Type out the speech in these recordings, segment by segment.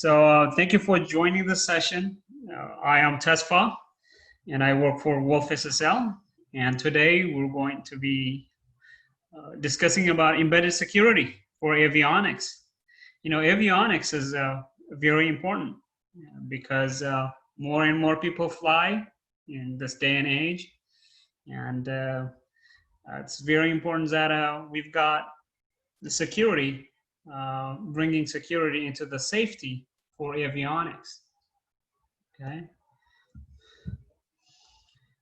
Thank you for joining this session. I am Tesfa, and I work for Wolf SSL. And today we're going to be discussing about embedded security for avionics. You know, avionics is very important because more and more people fly in this day and age. And it's very important that we've got the security, bringing security into the safety for avionics. Okay.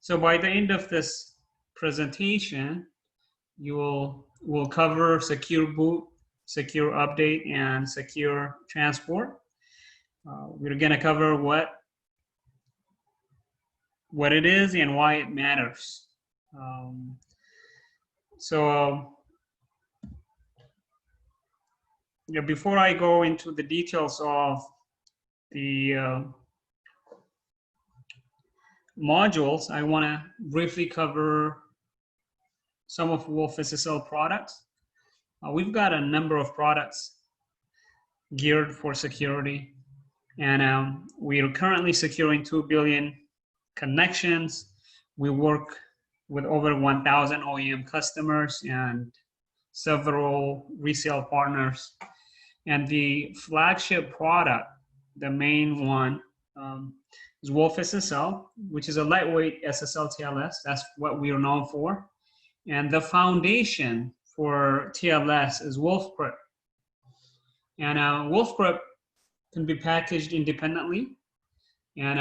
So by the end of this presentation, we'll cover secure boot, secure update, and secure transport. We're going to cover what it is and why it matters. Before I go into the details of the modules, I want to briefly cover some of Wolf SSL products. We've got a number of products geared for security, and we are currently securing 2 billion connections. We work with over 1,000 OEM customers and several resale partners. And the flagship product, the main one, is Wolf SSL, which is a lightweight SSL TLS. That's what we are known for. And the foundation for TLS is WolfCrypt. And WolfCrypt can be packaged independently. And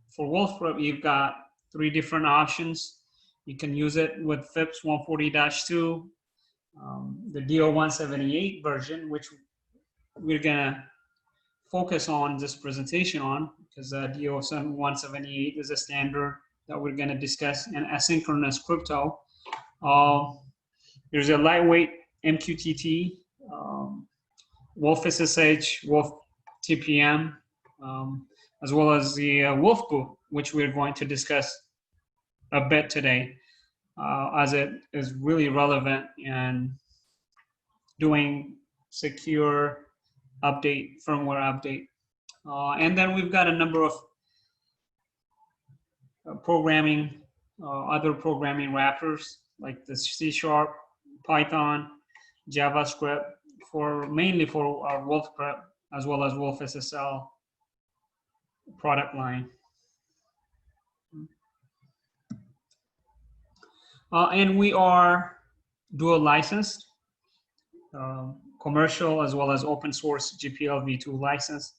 for WolfCrypt, you've got 3 different options. You can use it with FIPS 140-2, the DO178 version, which we're gonna focus on this presentation on, because DO178 is a standard that we're gonna discuss, and asynchronous crypto. There's a lightweight MQTT, Wolf SSH, Wolf TPM, as well as the Wolf Boot, which we're going to discuss a bit today, as it is really relevant in doing secure update, firmware update. And then we've got a number of other programming wrappers like the C#, Python, JavaScript, mainly for our WolfCrypt, as well as Wolf SSL product line. And we are dual licensed, commercial as well as open source GPL v2 license.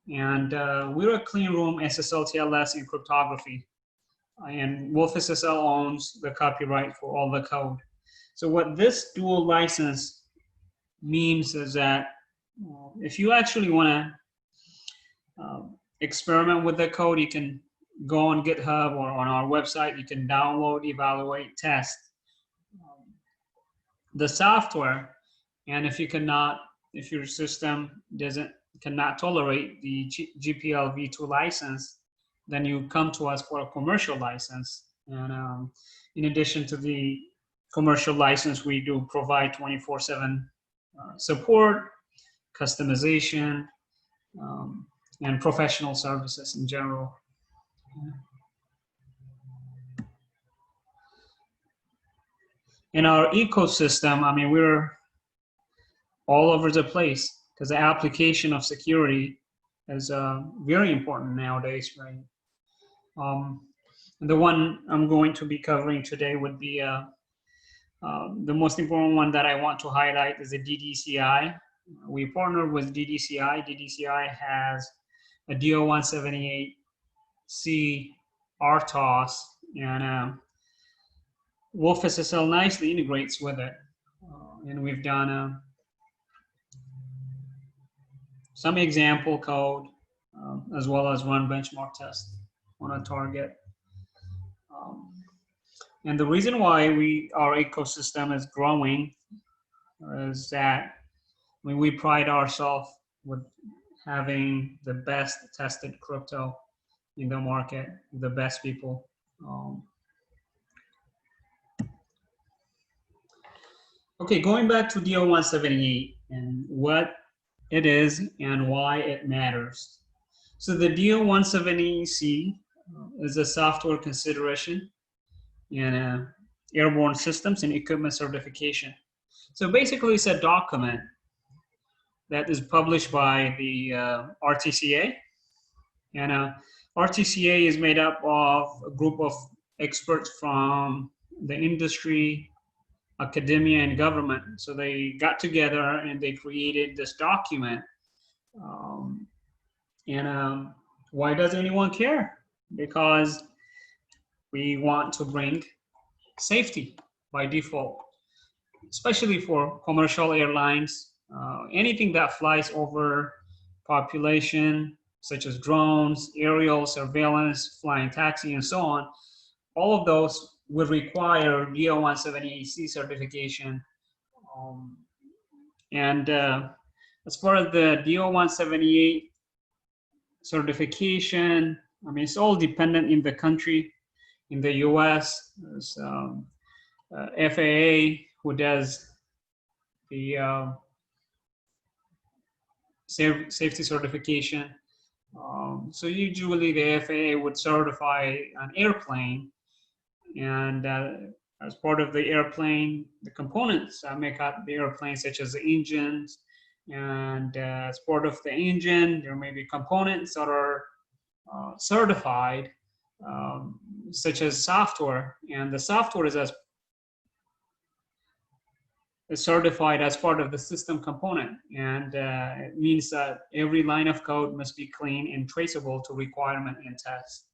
And we're a clean room SSL TLS in cryptography. And Wolf SSL owns the copyright for all the code. So what this dual license means is that if you actually want to experiment with the code, you can go on GitHub or on our website. You can download, evaluate, test the software. And if your system cannot tolerate the GPL v2 license, then you come to us for a commercial license. And in addition to the commercial license, we do provide 24/7 support, customization, and professional services in general. In our ecosystem, I mean, we're all over the place because the application of security is very important nowadays, right? The one I'm going to be covering today would be the most important one that I want to highlight is the DDCI. We partnered with DDCI. DDCI has a DO178C RTOS, and Wolf SSL nicely integrates with it. And we've done some example code, as well as run benchmark test on a target. And the reason why our ecosystem is growing is that we pride ourselves with having the best tested crypto in the market, the best people. Okay, going back to DO178 and what it is and why it matters. So the DO-170C is a software consideration in airborne systems and equipment certification. So basically it's a document that is published by the RTCA. And RTCA is made up of a group of experts from the industry, academia, and government. So they got together and they created this document. Why does anyone care? Because we want to bring safety by default, especially for commercial airlines, anything that flies over population, such as drones, aerial surveillance, flying taxi, and so on. All of those will require DO-170C certification. As far as the DO-178 certification, I mean, it's all dependent in the country. In the US, there's FAA, who does the safety certification. So usually the FAA would certify an airplane, and as part of the airplane, the components that make up the airplane, such as the engines, and as part of the engine, there may be components that are certified, such as software, and the software is certified as part of the system component, and it means that every line of code must be clean and traceable to requirement and test.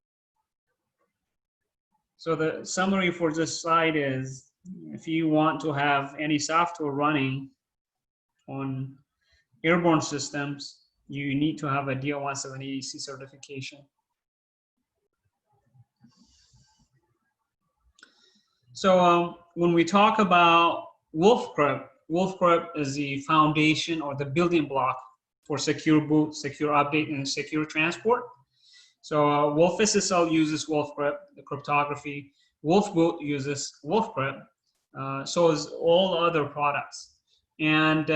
So the summary for this slide is, if you want to have any software running on airborne systems, you need to have a DO-170C certification. So when we talk about WolfCrypt is the foundation or the building block for secure boot, secure update, and secure transport. So WolfSSL uses WolfCrypt, the cryptography. WolfBoot uses WolfCrypt. So is all other products. And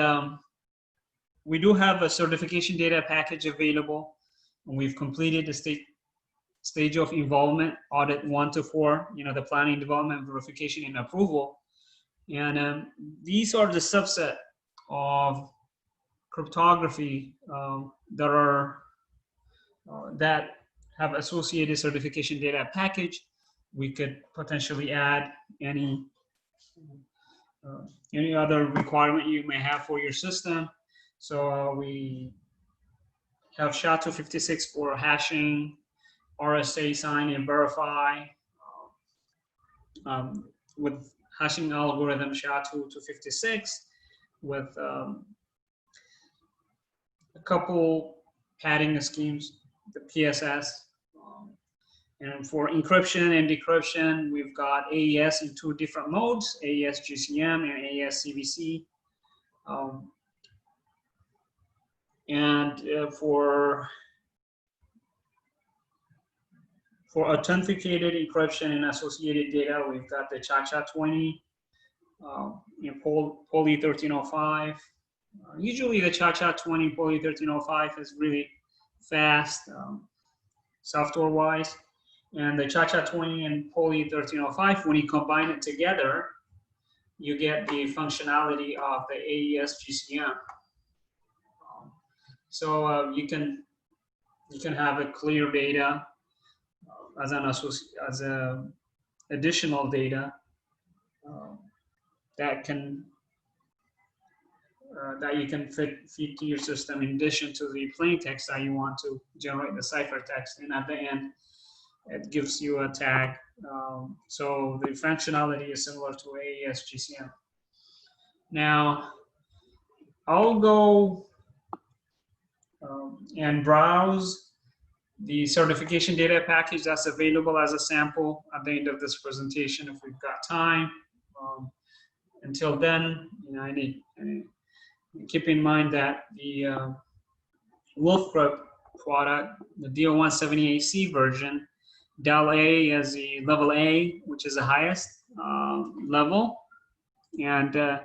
we do have a certification data package available. And we've completed the stage of involvement, audit 1 to 4, the planning, development, verification, and approval. And these are the subset of cryptography that have associated certification data package. We could potentially add any other requirement you may have for your system. So we have SHA-256 for hashing, RSA sign and verify, with hashing algorithm SHA-256, with a couple padding schemes, the PSS. And for encryption and decryption, we've got AES in 2 different modes, AES GCM and AES CVC. For authenticated encryption and associated data, we've got the ChaCha20, Poly 1305. Usually the ChaCha20 Poly 1305 is really fast software-wise. And the ChaCha20 and Poly 1305, when you combine it together, you get the functionality of the AES GCM. So you can have a clear data as an additional data that you can feed to your system, in addition to the plain text that you want to generate the ciphertext, and at the end it gives you a tag. So the functionality is similar to AES GCM. Now I'll go and browse the certification data package that's available as a sample at the end of this presentation if we've got time. Until then, I need keep in mind that the WolfCrypt product, the DO-178C version, Del A is the level A, which is the highest level. And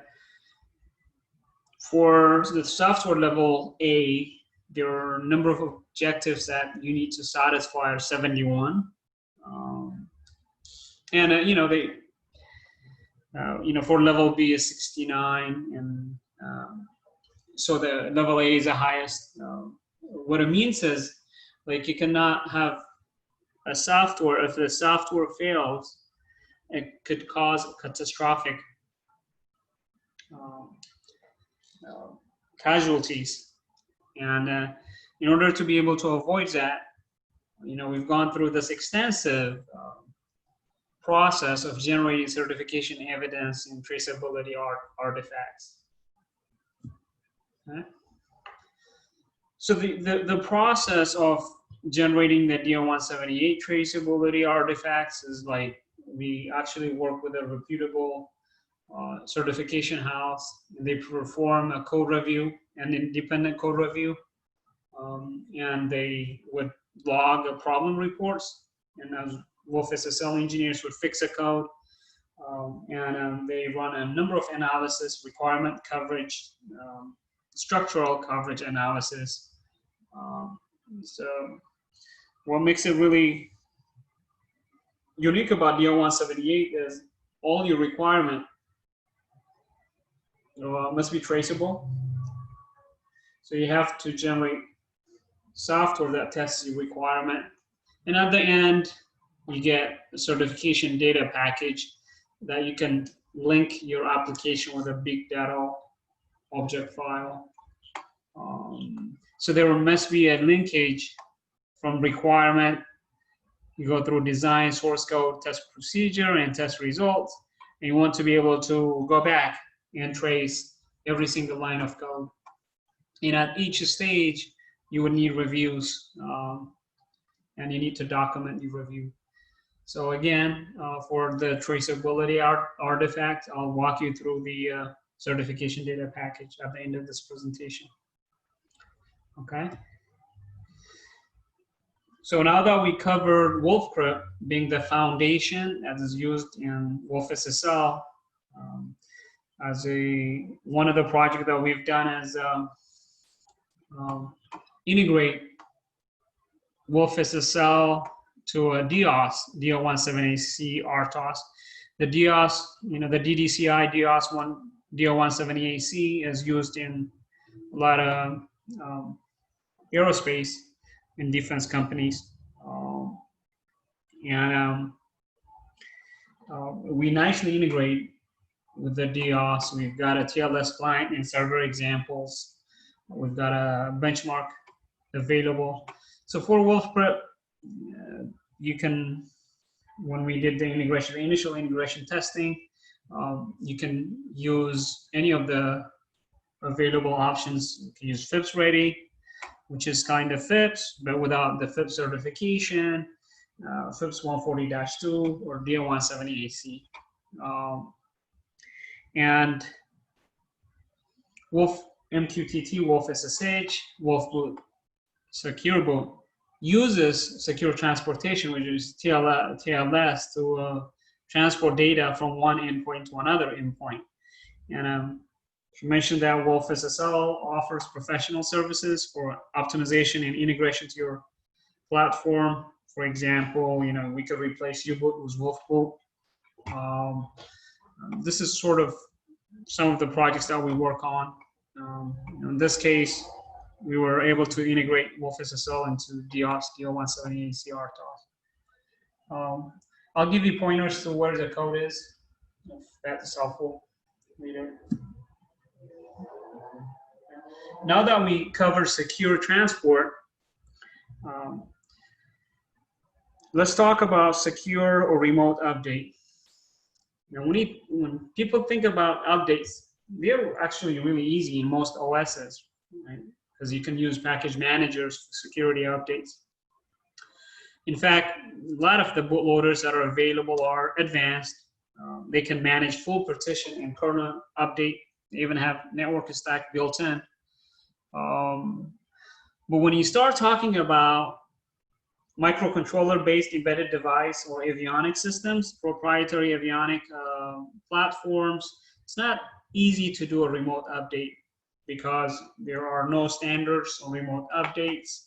For the software level A, there are a number of objectives that you need to satisfy are 71. You know, they, for level B is 69, and so the level A is the highest. What it means is, like, you cannot have a software, if the software fails, it could cause catastrophic casualties. And in order to be able to avoid that, you know, we've gone through this extensive process of generating certification evidence and traceability artifacts. Okay. So the process of generating the DO-178 traceability artifacts is like, we actually work with a reputable certification house, and they perform a code review, an independent code review, and they would log the problem reports, and as Wolf SSL engineers would fix a code, and they run a number of analysis, requirement coverage, structural coverage analysis. So what makes it really unique about DO-178 is all your requirement must be traceable. So you have to generate software that tests your requirement. And at the end, you get a certification data package that you can link your application with a big data object file. So there must be a linkage from requirement. You go through design, source code, test procedure, and test results. And you want to be able to go back and trace every single line of code. And at each stage, you would need reviews, and you need to document your review. So again, for the traceability artifact, I'll walk you through the certification data package at the end of this presentation. Okay. So now that we covered WolfCrypt being the foundation that is used in Wolf SSL, as one of the projects that we've done is integrate Wolf SSL to a DOS, DO-178C RTOS. The DOS, you know, the DDCI DO-178C is used in a lot of aerospace and defense companies. We nicely integrate with the DOS. We've got a TLS client and server examples. We've got a benchmark available. So for WolfCrypt, you can, when we did the integration, the initial integration testing, you can use any of the available options. You can use FIPS Ready, which is kind of FIPS, but without the FIPS certification, FIPS 140-2 or DO-178C. And Wolf MQTT, Wolf SSH, Wolf Boot, Secure Boot uses secure transportation, which is TLS, to transport data from one endpoint to another endpoint. And you mentioned that Wolf SSL offers professional services for optimization and integration to your platform. For example, you know, we could replace U-Boot with Wolf Boot. This is sort of some of the projects that we work on. In this case, we were able to integrate Wolf SSL into DOS, DO-178C RTOS. I'll give you pointers to where the code is, if that's helpful later. Now that we cover secure transport, let's talk about secure or remote update. Now, when people think about updates, they're actually really easy in most OSs, right? Because you can use package managers for security updates. In fact, a lot of the bootloaders that are available are advanced. They can manage full partition and kernel update. They even have network stack built in. But when you start talking about microcontroller-based embedded device or avionics systems, proprietary avionic platforms, it's not easy to do a remote update. because there are no standards on remote updates.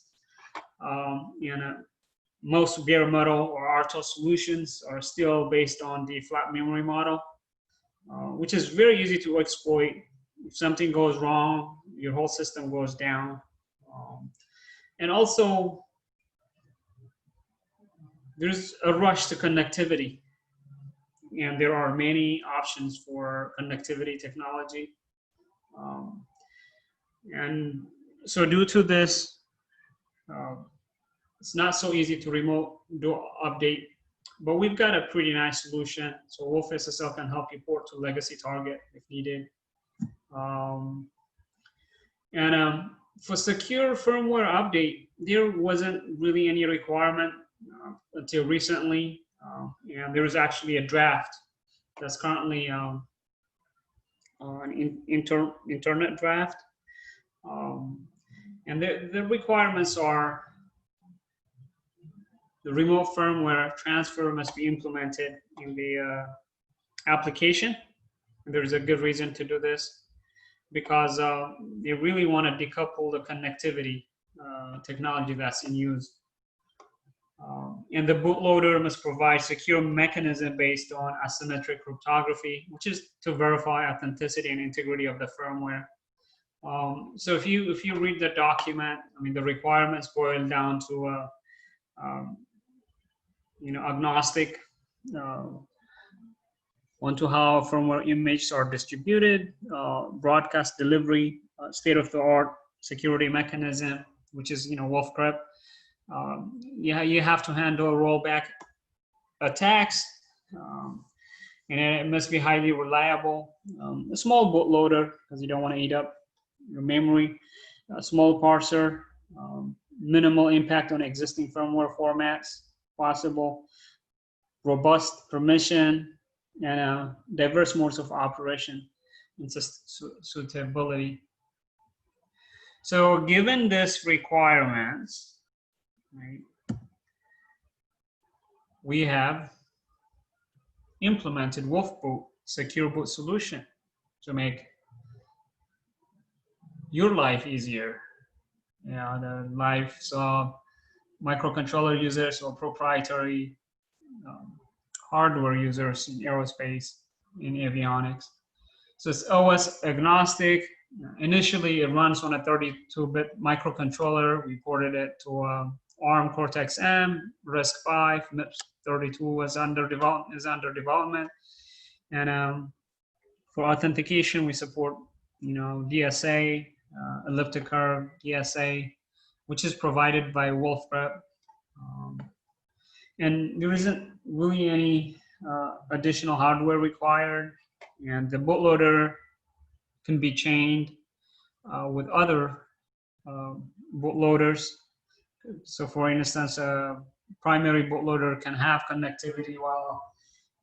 Most bare metal or RTOS solutions are still based on the flat memory model, which is very easy to exploit. If something goes wrong, your whole system goes down. And also, there's a rush to connectivity, and there are many options for connectivity technology. And so due to this, it's not so easy to remote do update, but we've got a pretty nice solution. So Wolf SSL can help you port to legacy target if needed. For secure firmware update, there wasn't really any requirement until recently. And there is actually a draft that's currently an internet draft. And the requirements are the remote firmware transfer must be implemented in the application. And there's a good reason to do this, because they really want to decouple the connectivity technology that's in use. And the bootloader must provide secure mechanism based on asymmetric cryptography, which is to verify authenticity and integrity of the firmware. So if you read the document, I mean, the requirements boil down to agnostic onto how firmware images are distributed, broadcast delivery, state-of-the-art security mechanism, which is Wolf Crypt. You have to handle rollback attacks, and it must be highly reliable. A small bootloader, because you don't want to eat up your memory. A small parser, minimal impact on existing firmware formats possible. Robust permission, and diverse modes of operation and suitability. So given this requirements, right, we have implemented Wolfboot secure boot solution to make your life easier. The lives of microcontroller users or proprietary hardware users in aerospace, in avionics. So it's OS agnostic. Initially, it runs on a 32-bit microcontroller. We ported it to ARM Cortex-M, RISC-V, MIPS32 is under development. And for authentication, we support DSA, elliptic curve DSA, which is provided by Wolf Crypt. And there isn't really any additional hardware required, and the bootloader can be chained with other bootloaders. So for instance, a primary bootloader can have connectivity while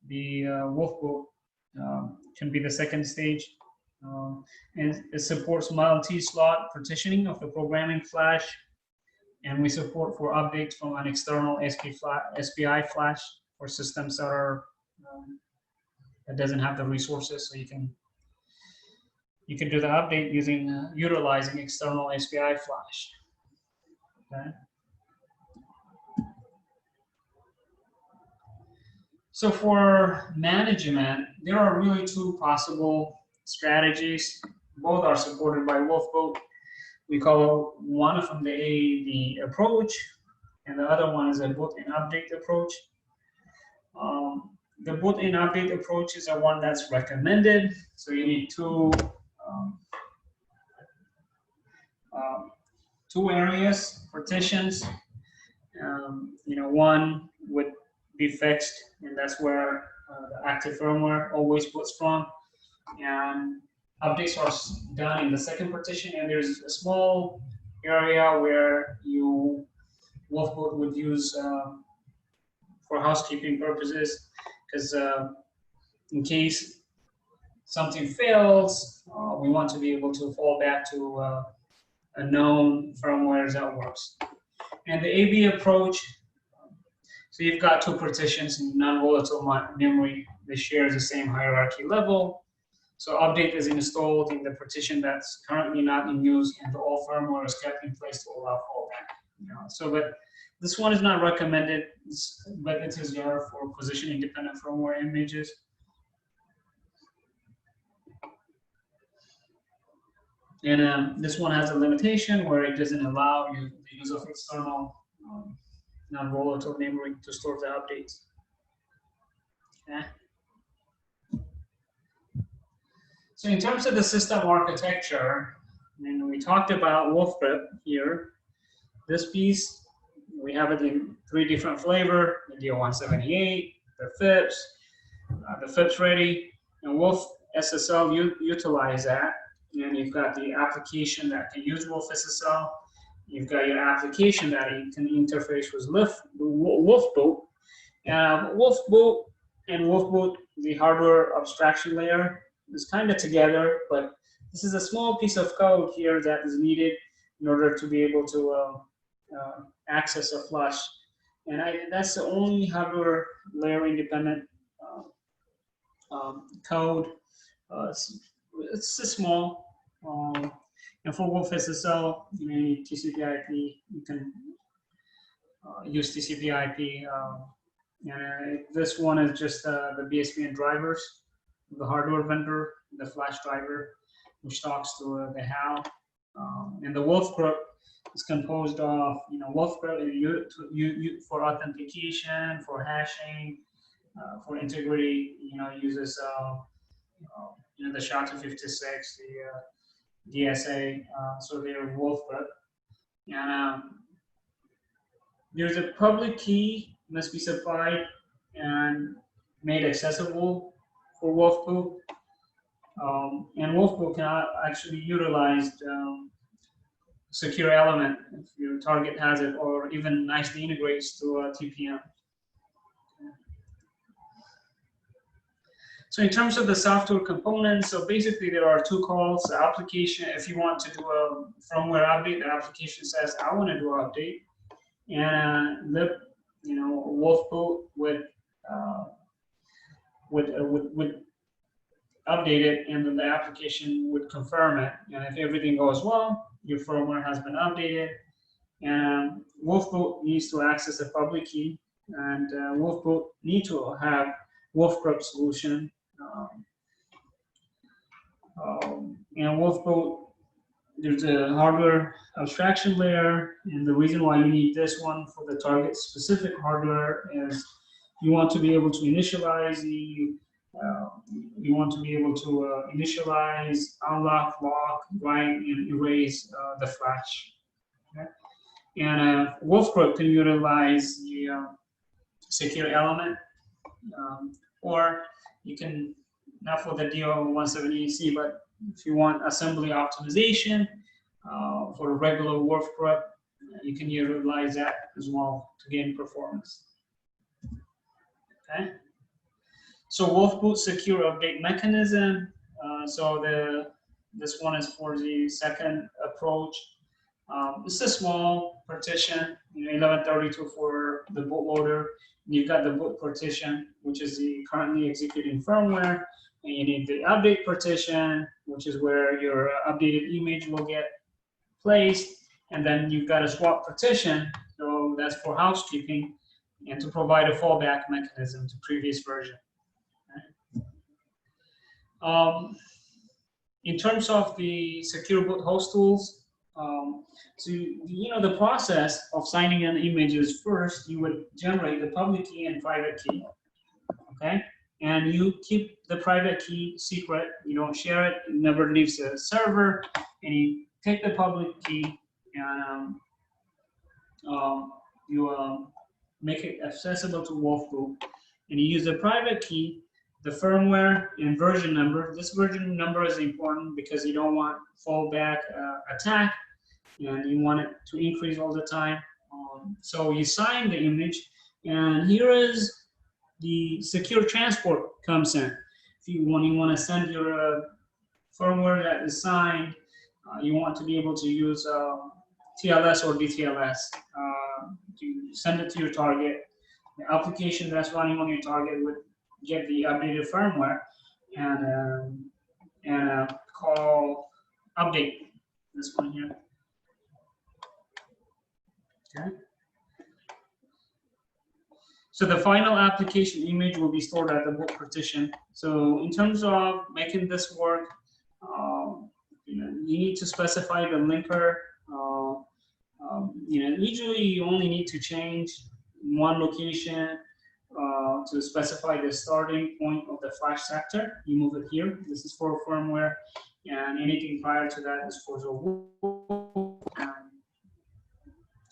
the Wolfboot can be the second stage. And it supports multi-slot partitioning of the programming flash, and we support for updates from an external SPI flash for systems that are that doesn't have the resources. So you can do the update using utilizing external SPI flash. Okay. So for management, there are really two possible strategies. Both are supported by Wolfboot. We call one of them the approach, and the other one is a boot-in update approach. The boot-in update approach is the one that's recommended. So you need two areas, partitions. One would be fixed, and that's where the active firmware always boots from. And updates are done in the second partition, and there's a small area where Wolfboot would use for housekeeping purposes, because in case something fails, we want to be able to fall back to a known firmware that works. And the AB approach, so you've got two partitions in non-volatile memory. They share the same hierarchy level. So update is installed in the partition that's currently not in use, and all firmware is kept in place to allow fallback. So, but this one is not recommended, but it is there for position independent firmware images. And this one has a limitation where it doesn't allow you the use of external non-volatile memory to store the updates. Okay. So in terms of the system architecture, and we talked about WolfGrip here. This piece, we have it in 3 different flavors: the DO178, the FIPS ready, and Wolf SSL utilize that. And you've got the application that can use Wolf SSL. You've got your application that you can interface with Wolfboot. Wolfboot and Wolfboot, the hardware abstraction layer, is kind of together, but this is a small piece of code here that is needed in order to be able to access a flush. And that's the only hardware layer independent code. It's small. And for Wolf SSL, you need TCP/IP. You can use TCP/IP. And this one is just the BSPN drivers, the hardware vendor, the flash driver, which talks to the HAL. And the WolfGrip is composed of, WolfGrip for authentication, for hashing, for integrity. Uses the SHA-256, the DSA, so they're WolfGrip. And there's a public key must be supplied and made accessible for Wolfboot. And Wolfboot can actually utilize secure element if your target has it, or even nicely integrates to TPM. So in terms of the software components, so basically there are 2 calls. The application, if you want to do a firmware update, the application says, I want to do an update. And Wolfboot would update it, and then the application would confirm it. And if everything goes well, your firmware has been updated. And Wolfboot needs to access the public key, and Wolfboot need to have WolfGrip solution. And Wolfboot, there's a hardware abstraction layer, and the reason why you need this one for the target specific hardware is you want to be able to initialize unlock, lock, write, and erase the flash. Okay? And WolfGrip can utilize the secure element, or you can, not for the DO178C, but if you want assembly optimization for a regular WolfGrip, you can utilize that as well to gain performance. Okay. So Wolfboot secure update mechanism. This one is for the second approach. This is a small partition, 1132 for the bootloader. You've got the boot partition, which is the currently executing firmware, and you need the update partition, which is where your updated image will get placed, and then you've got a swap partition, so that's for housekeeping, and to provide a fallback mechanism to previous version. Okay. In terms of the secure boot host tools, so the process of signing an image is first you would generate the public key and private key, okay? And you keep the private key secret. You don't share it. It never leaves the server. And you take the public key and you make it accessible to Wolfboot. And you use the private key, the firmware, and version number. This version number is important because you don't want fallback attack, and you want it to increase all the time. So you sign the image, and here is the secure transport comes in. If you want to send your firmware that is signed, you want to be able to use TLS or DTLS to send it to your target. The application that's running on your target would get the updated firmware, and and call update. This one here. Okay. So the final application image will be stored at the boot partition. So in terms of making this work, you need to specify the linker. Usually you only need to change one location to specify the starting point of the flash sector. You move it here. This is for firmware, and anything prior to that is for the wolf.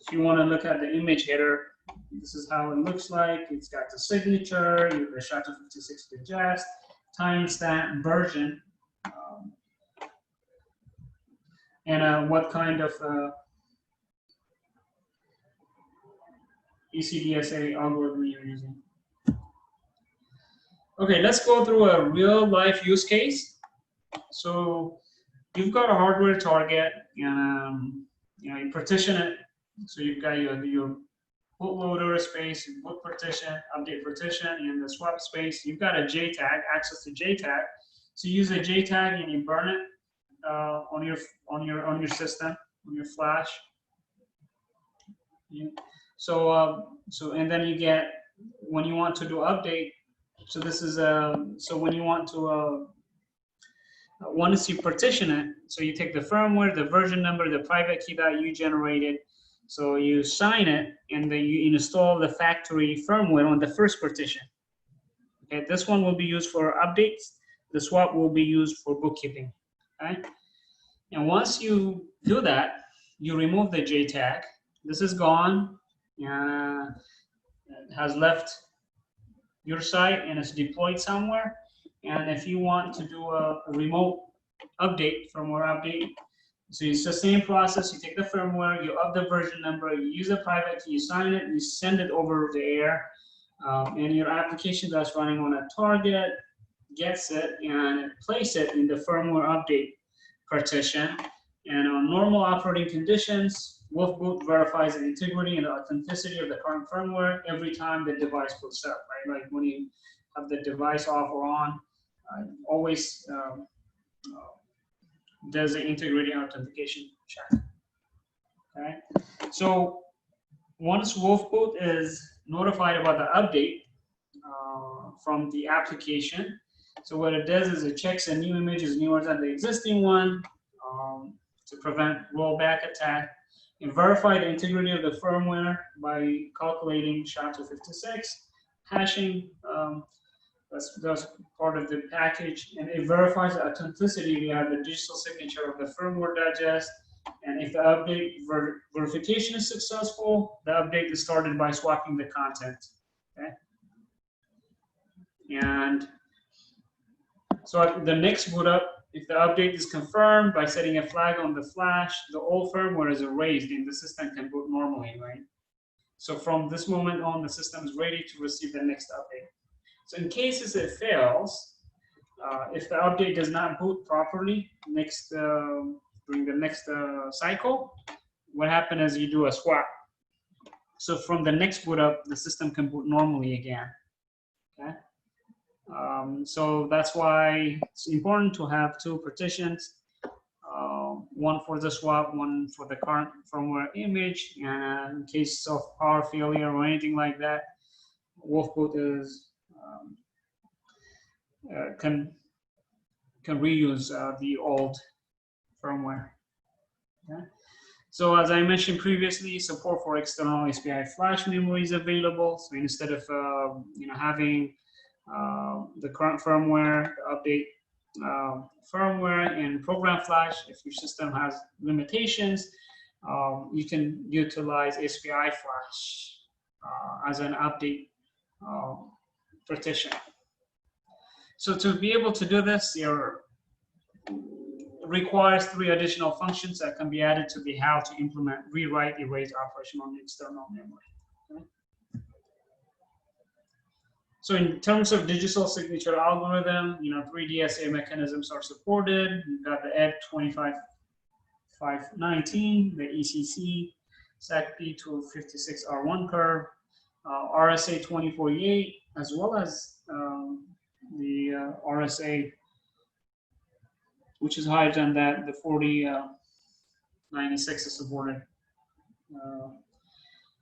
If you want to look at the image header, this is how it looks like. It's got the signature, the SHA-256 digest, timestamp, version, and what kind of ECDSA algorithm you're using. Okay, let's go through a real life use case. So you've got a hardware target, and you partition it. So you've got your bootloader space, boot partition, update partition, and the swap space. You've got a JTAG, access to JTAG. So you use a JTAG and you burn it on your system, on your flash. Yeah. So and then you get, when you want to do update. So this is so when you want to once you partition it, so you take the firmware, the version number, the private key that you generated. So you sign it, and then you install the factory firmware on the first partition. Okay, this one will be used for updates. The swap will be used for bookkeeping. Okay, and once you do that, you remove the JTAG. This is gone. It has left your site and it's deployed somewhere. And if you want to do a remote update, firmware update, so it's the same process. You take the firmware, you up the version number, you use a private key, you sign it, you send it over the air, and your application that's running on a target gets it and place it in the firmware update partition. And on normal operating conditions, Wolfboot verifies the integrity and the authenticity of the current firmware every time the device boots up, right? Like when you have the device off or on, always does the integrity authentication check. Okay, so once Wolfboot is notified about the update from the application, so what it does is it checks a new image is newer than the existing one to prevent rollback attack, and verify the integrity of the firmware by calculating SHA-256, hashing. That's part of the package, and it verifies the authenticity via the digital signature of the firmware digest. And if the update verification is successful, the update is started by swapping the content. Okay, and so at the next boot up, if the update is confirmed by setting a flag on the flash, the old firmware is erased and the system can boot normally, right? So from this moment on, the system is ready to receive the next update. So in cases it fails, if the update does not boot properly during the next cycle, what happens is you do a swap. So from the next boot up, the system can boot normally again. Okay. So that's why it's important to have two partitions, one for the swap, one for the current firmware image. And in case of power failure or anything like that, Wolfboot is can reuse the old firmware. Okay. So as I mentioned previously, support for external SPI flash memory is available. So instead of having the current firmware, update firmware and program flash, if your system has limitations, you can utilize SPI flash as an update partition. So to be able to do this, it requires 3 additional functions that can be added to the how to implement rewrite erase operation on the external memory. Okay. So in terms of digital signature algorithm, 3 DSA mechanisms are supported. You've got the ED 25519, the ECC, SACP256R1 curve, RSA 2048, as well as the RSA which is higher than that the 4096 is supported.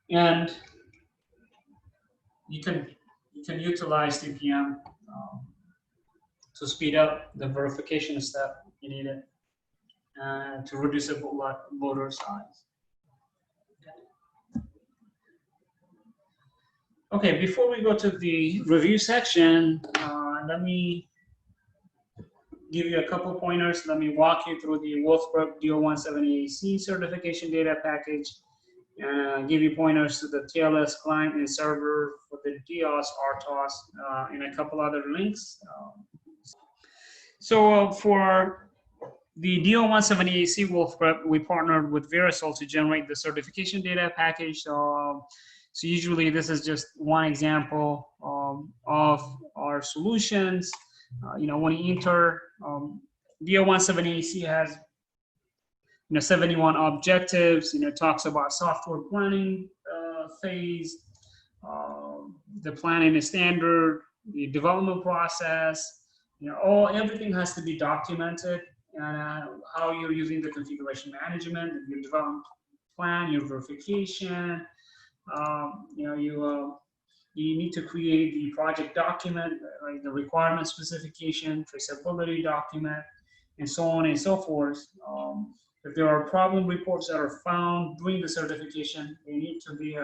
And you can utilize TPM to speed up the verification step you need it, to reduce the bootloader size. Okay, before we go to the review section, let me give you a couple pointers. Let me walk you through the Wolfbrook DO170AC certification data package, and give you pointers to the TLS client and server for the Deos, RTOS, and a couple other links. So for the DO170AC Wolfbrook, we partnered with Verisol to generate the certification data package. So usually this is just one example of our solutions. When you enter, DO170AC has 71 objectives. Talks about software planning phase, the planning is standard, the development process. Everything has to be documented, and how you're using the configuration management, your development plan, your verification. You need to create the project document, like the requirement specification, traceability document, and so on and so forth. If there are problem reports that are found during the certification, they need to be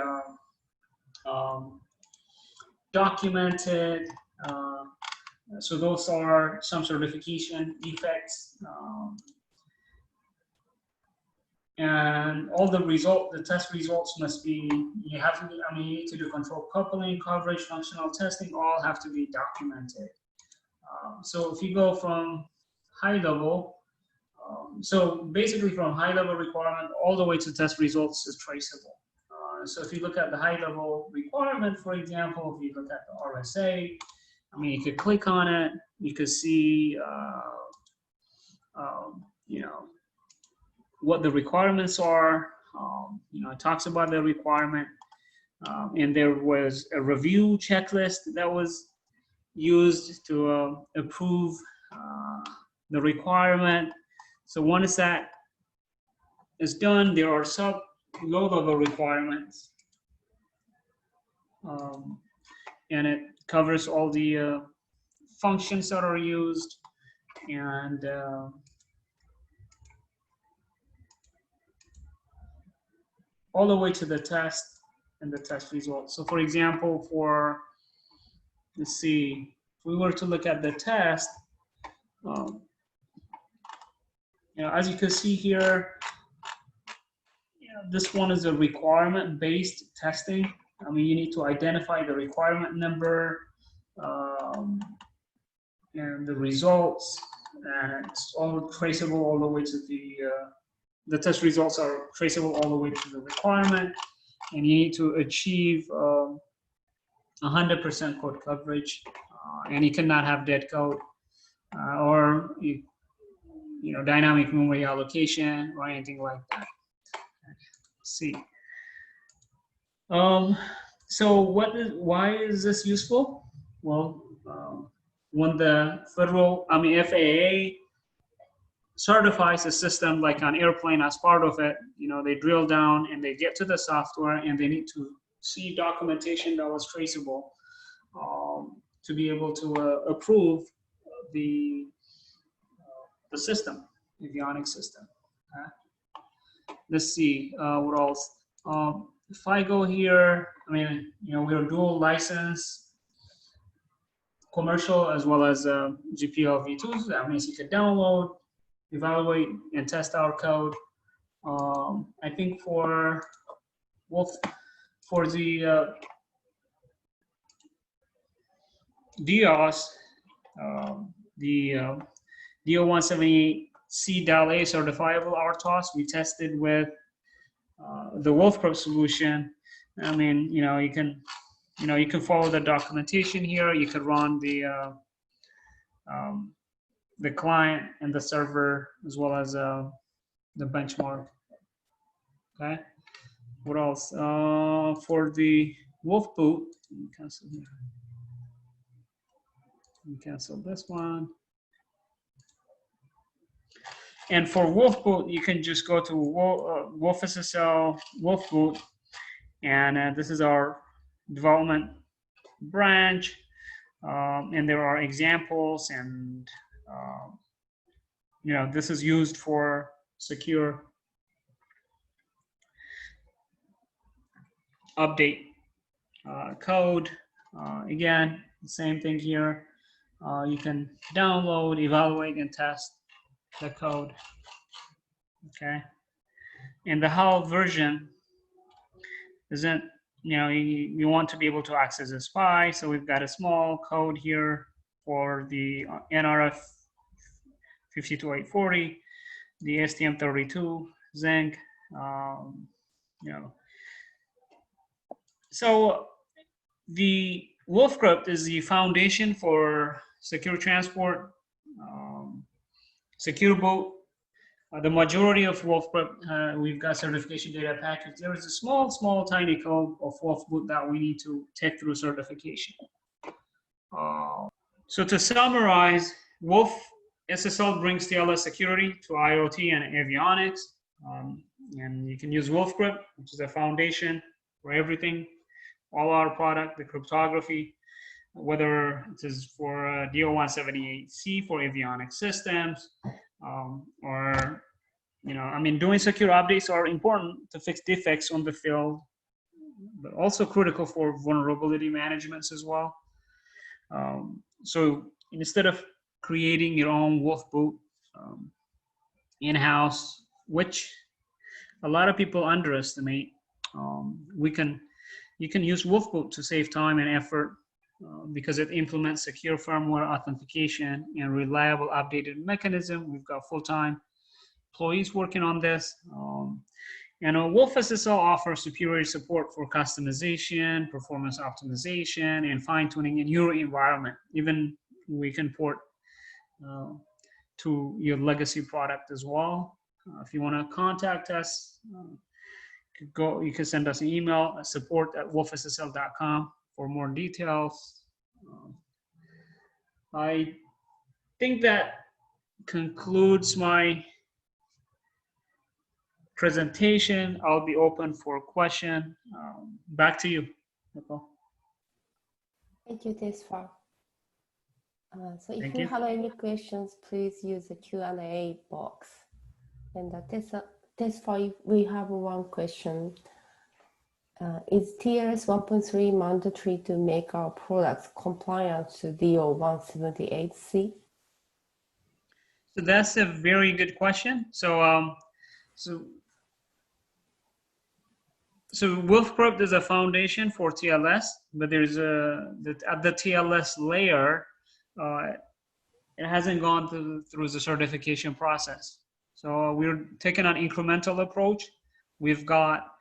documented. So those are some certification defects. And all the test results must be, you need to do control coupling, coverage, functional testing, all have to be documented. So if you go from high level, so basically from high level requirement all the way to test results is traceable. So if you look at the high level requirement, for example, if you look at the RSA, you could click on it, you could see, what the requirements are. It talks about the requirement, and there was a review checklist that was used to approve the requirement. So once that is done, there are low-level requirements, and it covers all the functions that are used, and all the way to the test and the test results. So for example, let's see, if we were to look at the test, as you can see here, this one is a requirement-based testing. You need to identify the requirement number and the results, and it's all traceable all the way to the test results are traceable all the way to the requirement, and you need to achieve 100% code coverage, and you cannot have dead code or dynamic memory allocation or anything like that. Let's see. So why is this useful? Well, when the FAA certifies a system like an airplane as part of it, they drill down and they get to the software, and they need to see documentation that was traceable to be able to approve the system, the Avionics system. Let's see what else. If I go here, we're dual license, commercial as well as GPL v2s. That means you can download, evaluate, and test our code. I think for the Deos, the DO178C-A certifiable RTOS, we tested with the Wolfbrook solution. You can follow the documentation here. You can run the client and the server as well as the benchmark. Okay. What else? For the Wolf boot, cancel here. Cancel this one. And for Wolfboot, you can just go to Wolf SSL Wolfboot, and this is our development branch, and there are examples, and this is used for secure update code. Again, same thing here. You can download, evaluate, and test the code. Okay, and the HAL version isn't, you want to be able to access the SPI, so we've got a small code here for the NRF 52840, the STM32 Zinc, So the Wolfcrypt is the foundation for secure transport, secure boot. The majority of Wolfcrypt, we've got certification data package. There is a small, tiny code of Wolfboot that we need to take through certification. So to summarize, Wolf SSL brings TLS security to IoT and Avionics. And you can use Wolfcrypt, which is a foundation for everything, all our product, the cryptography, whether it is for DO178C for avionics systems, or, doing secure updates are important to fix defects on the field, but also critical for vulnerability management as well. So instead of creating your own Wolfboot in-house, which a lot of people underestimate, you can use Wolfboot to save time and effort because it implements secure firmware authentication and reliable updated mechanism. We've got full-time employees working on this. And Wolf SSL offers superior support for customization, performance optimization, and fine-tuning in your environment. Even we can port to your legacy product as well. If you want to contact us, you can send us an email at support@wolfssl.com for more details. I think that concludes my presentation. I'll be open for question. Back to you, Nicole. Thank you, Tesfa. So if you have any questions, please use the Q&A box. And Tesfa, we have one question. Is TLS 1.3 mandatory to make our products compliant to DO178C? So that's a very good question. So Wolfcrypt is a foundation for TLS, but there's at the TLS layer, it hasn't gone through the certification process. So we're taking an incremental approach. We've got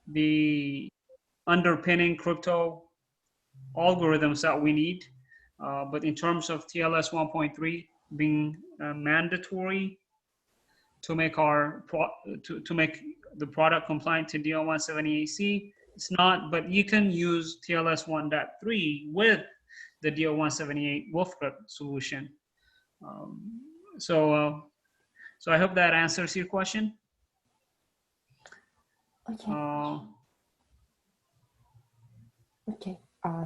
the underpinning crypto algorithms that we need, but in terms of TLS 1.3 being mandatory to make to make the product compliant to DO178C, it's not. But you can use TLS 1.3 with the DO178 Wolfcrypt solution. So I hope that answers your question. Okay. Okay.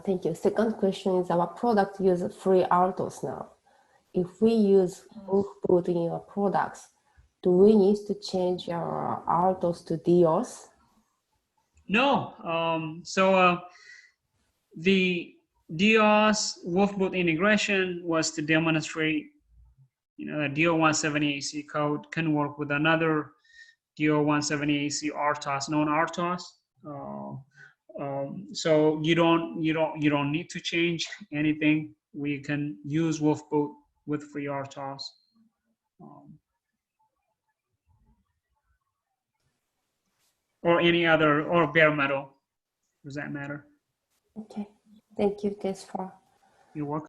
Thank you. Second question is, our product uses free RTOS now. If we use Wolfboot in our products, do we need to change our RTOS to Deos? No. The Deos Wolfboot integration was to demonstrate, that DO178C code can work with another DO178C RTOS, known RTOS. So you don't need to change anything. We can use Wolfboot with free RTOS. Or any other, or bare metal. Does that matter? Okay. Thank you, Tesfa. You're welcome.